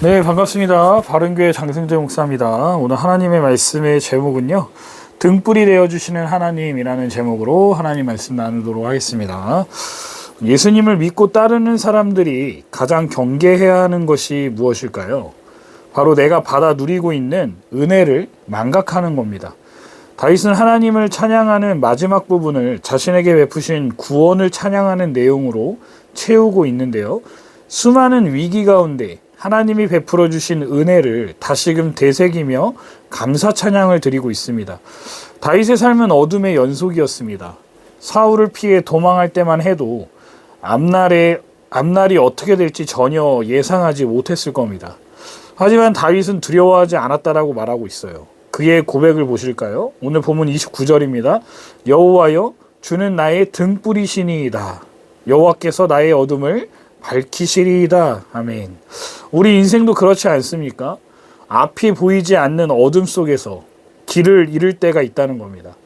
네, 반갑습니다. 바른교회 장승재 목사입니다. 오늘 하나님의 말씀의 제목은요, 등불이 되어주시는 하나님이라는 제목으로 하나님 말씀 나누도록 하겠습니다. 예수님을 믿고 따르는 사람들이 가장 경계해야 하는 것이 무엇일까요? 바로 내가 받아 누리고 있는 은혜를 망각하는 겁니다. 다윗은 하나님을 찬양하는 마지막 부분을 자신에게 베푸신 구원을 찬양하는 내용으로 채우고 있는데요. 수많은 위기 가운데 하나님이 베풀어 주신 은혜를 다시금 되새기며 감사 찬양을 드리고 있습니다. 다윗의 삶은 어둠의 연속이었습니다. 사울을 피해 도망할 때만 해도 앞날이 어떻게 될지 전혀 예상하지 못했을 겁니다. 하지만 다윗은 두려워하지 않았다라고 말하고 있어요. 그의 고백을 보실까요? 오늘 본문 29절입니다. 여호와여, 주는 나의 등불이시니이다. 여호와께서 나의 어둠을 밝히시리이다. 아멘. 우리 인생도 그렇지 않습니까? 앞이 보이지 않는 어둠 속에서 길을 잃을 때가 있다는 겁니다.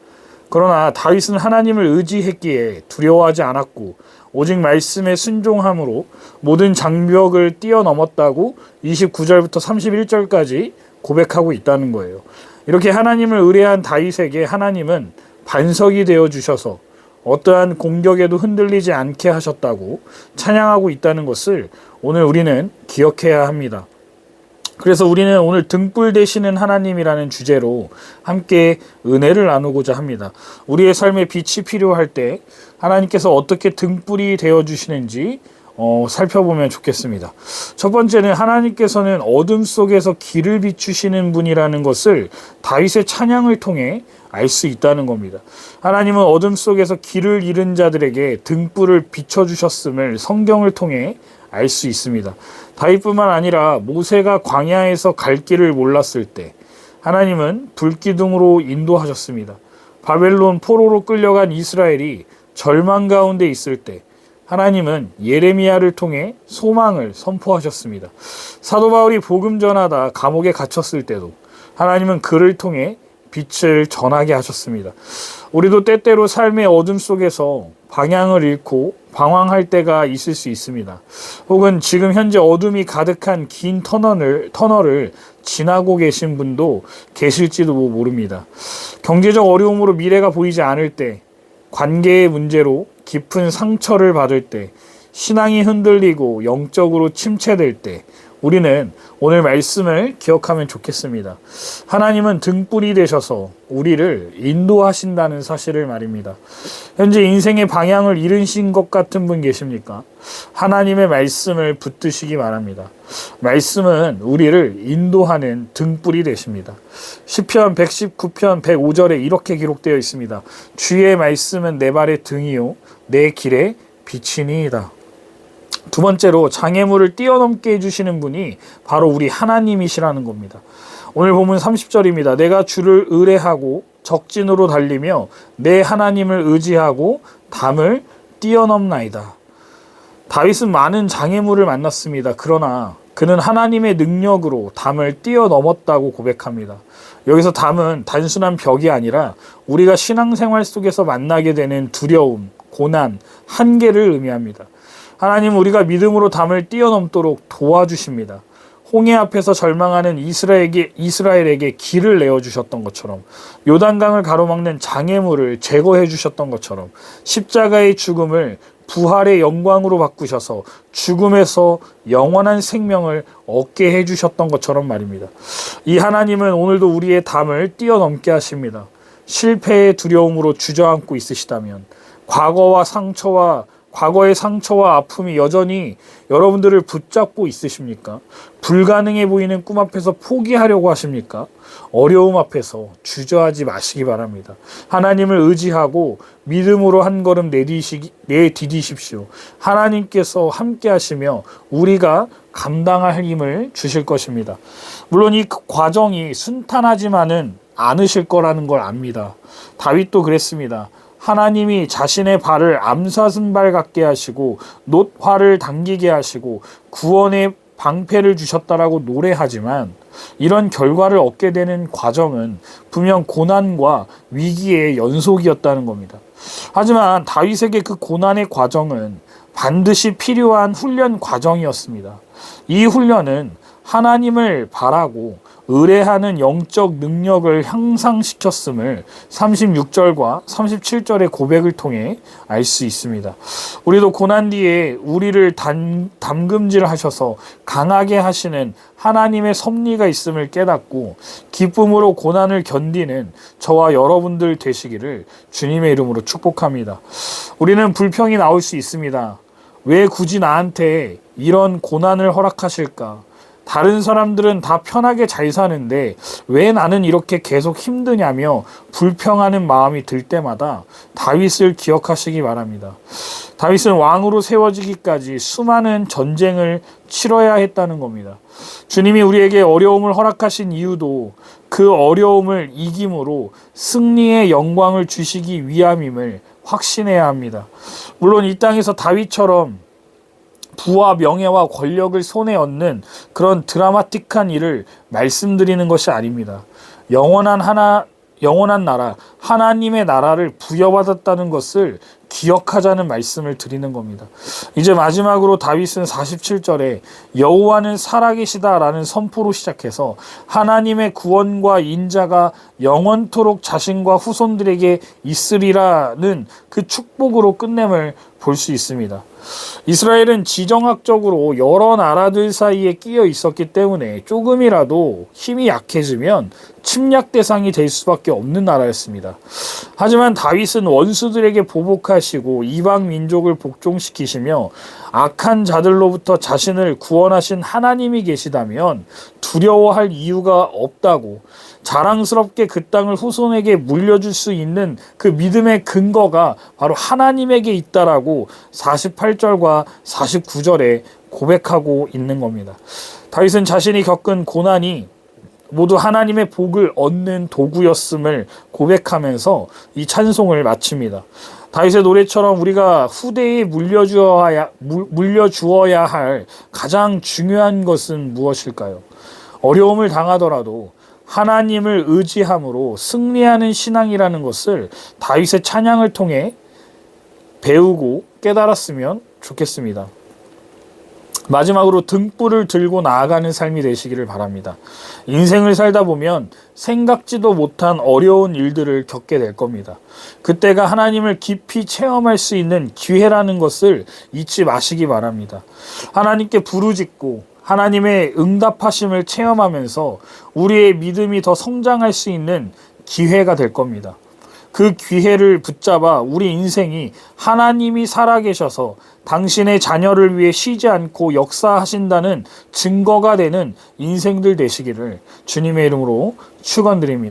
그러나 다윗은 하나님을 의지했기에 두려워하지 않았고 오직 말씀에 순종함으로 모든 장벽을 뛰어넘었다고 29절부터 31절까지 고백하고 있다는 거예요. 이렇게 하나님을 의뢰한 다윗에게 하나님은 반석이 되어 주셔서 어떠한 공격에도 흔들리지 않게 하셨다고 찬양하고 있다는 것을 오늘 우리는 기억해야 합니다. 그래서 우리는 오늘 등불 되시는 하나님이라는 주제로 함께 은혜를 나누고자 합니다. 우리의 삶에 빛이 필요할 때 하나님께서 어떻게 등불이 되어주시는지 살펴보면 좋겠습니다. 첫 번째는 하나님께서는 어둠 속에서 길을 비추시는 분이라는 것을 다윗의 찬양을 통해 알 수 있다는 겁니다. 하나님은 어둠 속에서 길을 잃은 자들에게 등불을 비춰주셨음을 성경을 통해 알 수 있습니다. 다윗뿐만 아니라 모세가 광야에서 갈 길을 몰랐을 때 하나님은 불기둥으로 인도하셨습니다. 바벨론 포로로 끌려간 이스라엘이 절망 가운데 있을 때 하나님은 예레미야를 통해 소망을 선포하셨습니다. 사도 바울이 복음 전하다 감옥에 갇혔을 때도 하나님은 그를 통해 빛을 전하게 하셨습니다. 우리도 때때로 삶의 어둠 속에서 방향을 잃고 방황할 때가 있을 수 있습니다. 혹은 지금 현재 어둠이 가득한 긴 터널을 지나고 계신 분도 계실지도 모릅니다. 경제적 어려움으로 미래가 보이지 않을 때, 관계의 문제로 깊은 상처를 받을 때, 신앙이 흔들리고 영적으로 침체될 때 우리는 오늘 말씀을 기억하면 좋겠습니다. 하나님은 등불이 되셔서 우리를 인도하신다는 사실을 말입니다. 현재 인생의 방향을 잃으신 것 같은 분 계십니까? 하나님의 말씀을 붙드시기 바랍니다. 말씀은 우리를 인도하는 등불이 되십니다. 시편 119편 105절에 이렇게 기록되어 있습니다. 주의 말씀은 내 발의 등이요 내 길의 빛이니이다. 두 번째로 장애물을 뛰어넘게 해주시는 분이 바로 우리 하나님이시라는 겁니다. 오늘 본문 30절입니다. 내가 주를 의뢰하고 적진으로 달리며 내 하나님을 의지하고 담을 뛰어넘나이다. 다윗은 많은 장애물을 만났습니다. 그러나 그는 하나님의 능력으로 담을 뛰어넘었다고 고백합니다. 여기서 담은 단순한 벽이 아니라 우리가 신앙생활 속에서 만나게 되는 두려움, 고난, 한계를 의미합니다. 하나님은 우리가 믿음으로 담을 뛰어넘도록 도와주십니다. 홍해 앞에서 절망하는 이스라엘에게 길을 내어주셨던 것처럼, 요단강을 가로막는 장애물을 제거해 주셨던 것처럼, 십자가의 죽음을 부활의 영광으로 바꾸셔서 죽음에서 영원한 생명을 얻게 해주셨던 것처럼 말입니다. 이 하나님은 오늘도 우리의 담을 뛰어넘게 하십니다. 실패의 두려움으로 주저앉고 있으시다면, 과거의 상처와 아픔이 여전히 여러분들을 붙잡고 있으십니까? 불가능해 보이는 꿈 앞에서 포기하려고 하십니까? 어려움 앞에서 주저하지 마시기 바랍니다. 하나님을 의지하고 믿음으로 한 걸음 내디디십시오. 하나님께서 함께 하시며 우리가 감당할 힘을 주실 것입니다. 물론 이 과정이 순탄하지만은 않으실 거라는 걸 압니다. 다윗도 그랬습니다. 하나님이 자신의 발을 암사슴발 같게 하시고 놋화를 당기게 하시고 구원의 방패를 주셨다라고 노래하지만 이런 결과를 얻게 되는 과정은 분명 고난과 위기의 연속이었다는 겁니다. 하지만 다윗에게 그 고난의 과정은 반드시 필요한 훈련 과정이었습니다. 이 훈련은 하나님을 바라고 의뢰하는 영적 능력을 향상시켰음을 36절과 37절의 고백을 통해 알 수 있습니다. 우리도 고난 뒤에 우리를 담금질하셔서 강하게 하시는 하나님의 섭리가 있음을 깨닫고 기쁨으로 고난을 견디는 저와 여러분들 되시기를 주님의 이름으로 축복합니다. 우리는 불평이 나올 수 있습니다. 왜 굳이 나한테 이런 고난을 허락하실까? 다른 사람들은 다 편하게 잘 사는데 왜 나는 이렇게 계속 힘드냐며 불평하는 마음이 들 때마다 다윗을 기억하시기 바랍니다. 다윗은 왕으로 세워지기까지 수많은 전쟁을 치러야 했다는 겁니다. 주님이 우리에게 어려움을 허락하신 이유도 그 어려움을 이김으로 승리의 영광을 주시기 위함임을 확신해야 합니다. 물론 이 땅에서 다윗처럼 부와 명예와 권력을 손에 얻는 그런 드라마틱한 일을 말씀드리는 것이 아닙니다. 영원한 나라, 하나님의 나라를 부여받았다는 것을 기억하자는 말씀을 드리는 겁니다. 이제 마지막으로 다윗은 47절에 여호와는 살아계시다라는 선포로 시작해서 하나님의 구원과 인자가 영원토록 자신과 후손들에게 있으리라는 그 축복으로 끝냄을 볼 수 있습니다. 이스라엘은 지정학적으로 여러 나라들 사이에 끼어 있었기 때문에 조금이라도 힘이 약해지면 침략 대상이 될 수밖에 없는 나라였습니다. 하지만 다윗은 원수들에게 보복하시고 이방 민족을 복종시키시며 악한 자들로부터 자신을 구원하신 하나님이 계시다면 두려워할 이유가 없다고, 자랑스럽게 그 땅을 후손에게 물려줄 수 있는 그 믿음의 근거가 바로 하나님에게 있다라고 48절과 49절에 고백하고 있는 겁니다. 다윗은 자신이 겪은 고난이 모두 하나님의 복을 얻는 도구였음을 고백하면서 이 찬송을 마칩니다. 다윗의 노래처럼 우리가 후대에 물려주어야 할 가장 중요한 것은 무엇일까요? 어려움을 당하더라도 하나님을 의지함으로 승리하는 신앙이라는 것을 다윗의 찬양을 통해 배우고 깨달았으면 좋겠습니다. 마지막으로 등불을 들고 나아가는 삶이 되시기를 바랍니다. 인생을 살다 보면 생각지도 못한 어려운 일들을 겪게 될 겁니다. 그때가 하나님을 깊이 체험할 수 있는 기회라는 것을 잊지 마시기 바랍니다. 하나님께 부르짖고 하나님의 응답하심을 체험하면서 우리의 믿음이 더 성장할 수 있는 기회가 될 겁니다. 그 기회를 붙잡아 우리 인생이 하나님이 살아계셔서 당신의 자녀를 위해 쉬지 않고 역사하신다는 증거가 되는 인생들 되시기를 주님의 이름으로 축원드립니다.